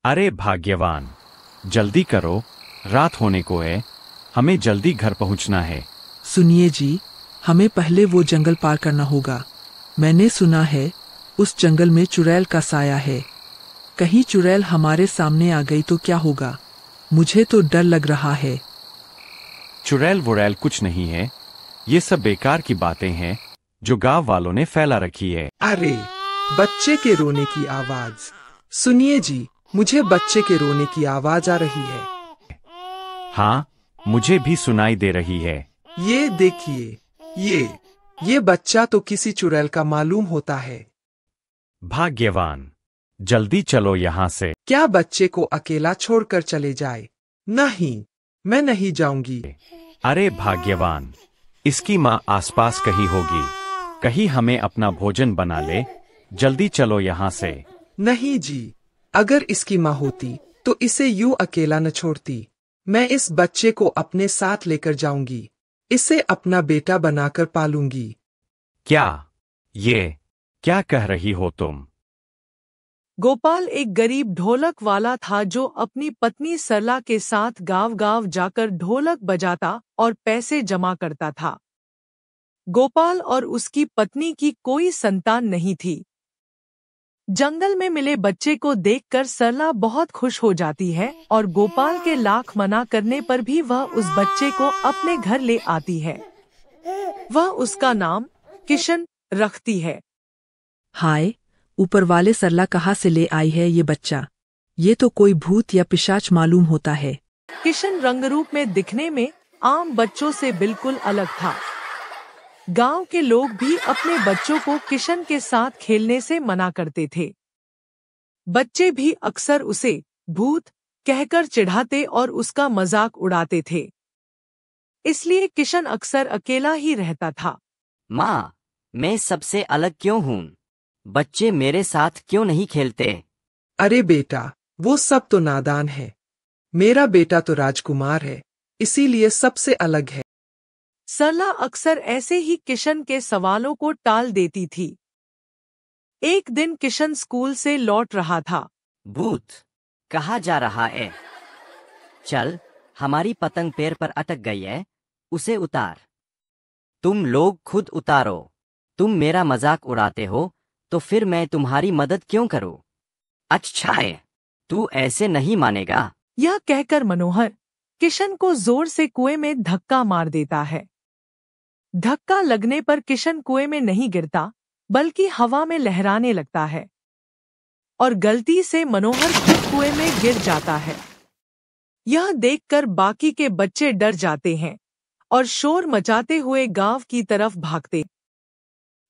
अरे भाग्यवान, जल्दी करो, रात होने को है, हमें जल्दी घर पहुंचना है। सुनिए जी, हमें पहले वो जंगल पार करना होगा। मैंने सुना है उस जंगल में चुड़ैल का साया है। कहीं चुड़ैल हमारे सामने आ गई तो क्या होगा? मुझे तो डर लग रहा है। चुड़ैल वुड़ैल कुछ नहीं है, ये सब बेकार की बातें हैं जो गांव वालों ने फैला रखी है। अरे, बच्चे के रोने की आवाज। सुनिए जी, मुझे बच्चे के रोने की आवाज आ रही है। हाँ, मुझे भी सुनाई दे रही है। ये देखिए, ये बच्चा तो किसी चुड़ैल का मालूम होता है। भाग्यवान, जल्दी चलो यहाँ से। क्या बच्चे को अकेला छोड़कर चले जाए? नहीं, मैं नहीं जाऊंगी। अरे भाग्यवान, इसकी माँ आसपास कहीं होगी, कहीं हमें अपना भोजन बना ले। जल्दी चलो यहाँ से। नहीं जी, अगर इसकी माँ होती तो इसे यूं अकेला न छोड़ती। मैं इस बच्चे को अपने साथ लेकर जाऊंगी, इसे अपना बेटा बनाकर पालूंगी। क्या? ये क्या कह रही हो तुम? गोपाल एक गरीब ढोलक वाला था जो अपनी पत्नी सरला के साथ गांव-गांव जाकर ढोलक बजाता और पैसे जमा करता था। गोपाल और उसकी पत्नी की कोई संतान नहीं थी। जंगल में मिले बच्चे को देखकर सरला बहुत खुश हो जाती है और गोपाल के लाख मना करने पर भी वह उस बच्चे को अपने घर ले आती है। वह उसका नाम किशन रखती है। हाय, ऊपर वाले सरला कहाँ से ले आई है ये बच्चा? ये तो कोई भूत या पिशाच मालूम होता है। किशन रंगरूप में दिखने में आम बच्चों से बिल्कुल अलग था। गांव के लोग भी अपने बच्चों को किशन के साथ खेलने से मना करते थे। बच्चे भी अक्सर उसे भूत कहकर चिढ़ाते और उसका मजाक उड़ाते थे। इसलिए किशन अक्सर अकेला ही रहता था। माँ, मैं सबसे अलग क्यों हूँ? बच्चे मेरे साथ क्यों नहीं खेलते? अरे बेटा, वो सब तो नादान है। मेरा बेटा तो राजकुमार है, इसीलिए सबसे अलग है। सरला अक्सर ऐसे ही किशन के सवालों को टाल देती थी। एक दिन किशन स्कूल से लौट रहा था। भूत, कहाँ जा रहा है? चल, हमारी पतंग पेड़ पर अटक गई है, उसे उतार। तुम लोग खुद उतारो। तुम मेरा मजाक उड़ाते हो, तो फिर मैं तुम्हारी मदद क्यों करूं? अच्छा है, तू ऐसे नहीं मानेगा। यह कहकर मनोहर किशन को जोर से कुएं में धक्का मार देता है। धक्का लगने पर किशन कुएं में नहीं गिरता, बल्कि हवा में लहराने लगता है और गलती से मनोहर खुद कुएं में गिर जाता है। यह देखकर बाकी के बच्चे डर जाते हैं और शोर मचाते हुए गांव की तरफ भागते।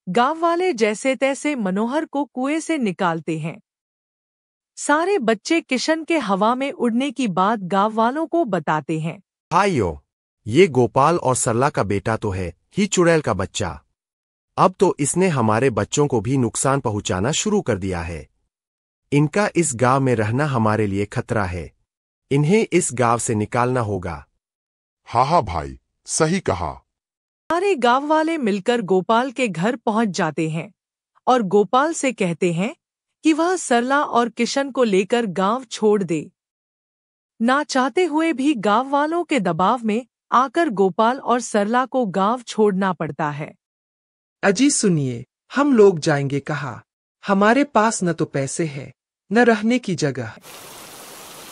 गांव वाले जैसे तैसे मनोहर को कुएं से निकालते हैं। सारे बच्चे किशन के हवा में उड़ने की बात गांव वालों को बताते हैं। भाइयों, ये गोपाल और सरला का बेटा तो है ही चुड़ैल का बच्चा। अब तो इसने हमारे बच्चों को भी नुकसान पहुंचाना शुरू कर दिया है। इनका इस गांव में रहना हमारे लिए खतरा है। इन्हें इस गांव से निकालना होगा। हाँ हाँ भाई, सही कहा। सारे गांव वाले मिलकर गोपाल के घर पहुंच जाते हैं और गोपाल से कहते हैं कि वह सरला और किशन को लेकर गांव छोड़ दे। ना चाहते हुए भी गांव वालों के दबाव में आकर गोपाल और सरला को गांव छोड़ना पड़ता है। अजी सुनिए, हम लोग जाएंगे कहाँ? हमारे पास न तो पैसे है, न रहने की जगह।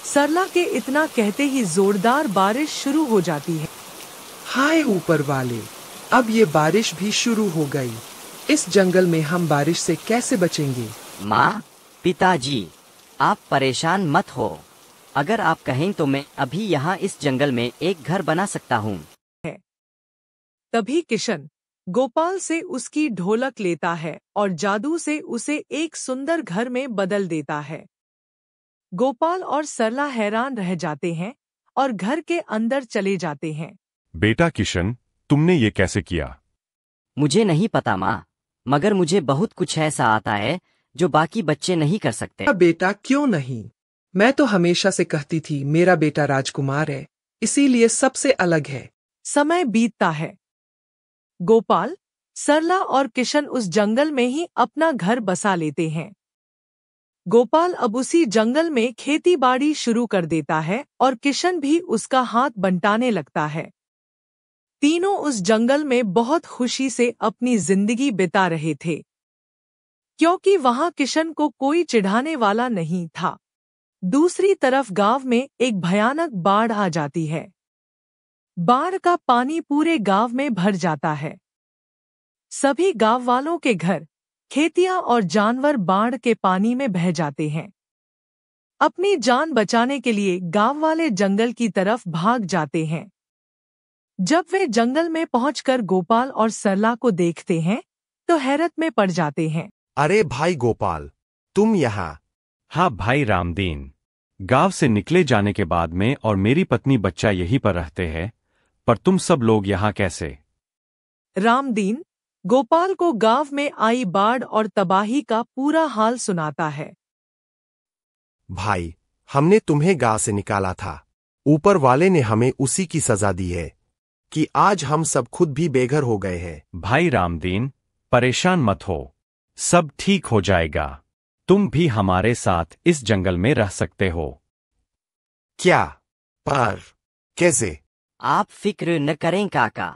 सरला के इतना कहते ही जोरदार बारिश शुरू हो जाती है। हाय ऊपर वाले, अब ये बारिश भी शुरू हो गई। इस जंगल में हम बारिश से कैसे बचेंगे? माँ, पिताजी, आप परेशान मत हो। अगर आप कहें तो मैं अभी यहाँ इस जंगल में एक घर बना सकता हूँ। तभी किशन गोपाल से उसकी ढोलक लेता है और जादू से उसे एक सुंदर घर में बदल देता है। गोपाल और सरला हैरान रह जाते हैं और घर के अंदर चले जाते हैं। बेटा किशन, तुमने ये कैसे किया? मुझे नहीं पता माँ, मगर मुझे बहुत कुछ ऐसा आता है जो बाकी बच्चे नहीं कर सकते। बेटा क्यों नहीं? मैं तो हमेशा से कहती थी मेरा बेटा राजकुमार है, इसीलिए सबसे अलग है। समय बीतता है। गोपाल, सरला और किशन उस जंगल में ही अपना घर बसा लेते हैं। गोपाल अब उसी जंगल में खेती बाड़ी शुरू कर देता है और किशन भी उसका हाथ बंटाने लगता है। तीनों उस जंगल में बहुत खुशी से अपनी जिंदगी बिता रहे थे, क्योंकि वहां किशन को कोई चिढ़ाने वाला नहीं था। दूसरी तरफ गांव में एक भयानक बाढ़ आ जाती है। बाढ़ का पानी पूरे गांव में भर जाता है। सभी गांव वालों के घर, खेतियां और जानवर बाढ़ के पानी में बह जाते हैं। अपनी जान बचाने के लिए गांव वाले जंगल की तरफ भाग जाते हैं। जब वे जंगल में पहुंचकर गोपाल और सरला को देखते हैं तो हैरत में पड़ जाते हैं। अरे भाई गोपाल, तुम यहाँ? हाँ भाई रामदीन, गांव से निकले जाने के बाद में और मेरी पत्नी बच्चा यहीं पर रहते हैं, पर तुम सब लोग यहाँ कैसे? रामदीन गोपाल को गांव में आई बाढ़ और तबाही का पूरा हाल सुनाता है। भाई, हमने तुम्हें गांव से निकाला था। ऊपर वाले ने हमें उसी की सजा दी है कि आज हम सब खुद भी बेघर हो गए हैं। भाई रामदीन, परेशान मत हो, सब ठीक हो जाएगा। तुम भी हमारे साथ इस जंगल में रह सकते हो। क्या? पर कैसे? आप फिक्र न करें काका,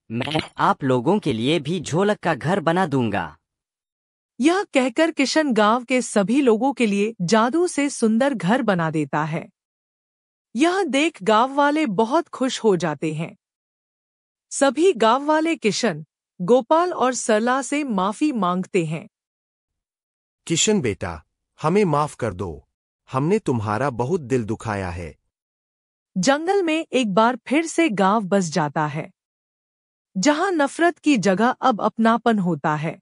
मैं आप लोगों के लिए भी झोलक का घर बना दूंगा। यह कहकर किशन गांव के सभी लोगों के लिए जादू से सुंदर घर बना देता है। यह देख गांव वाले बहुत खुश हो जाते हैं। सभी गांव वाले किशन, गोपाल और सरला से माफी मांगते हैं। किशन बेटा, हमें माफ कर दो, हमने तुम्हारा बहुत दिल दुखाया है। जंगल में एक बार फिर से गांव बस जाता है, जहां नफरत की जगह अब अपनापन होता है।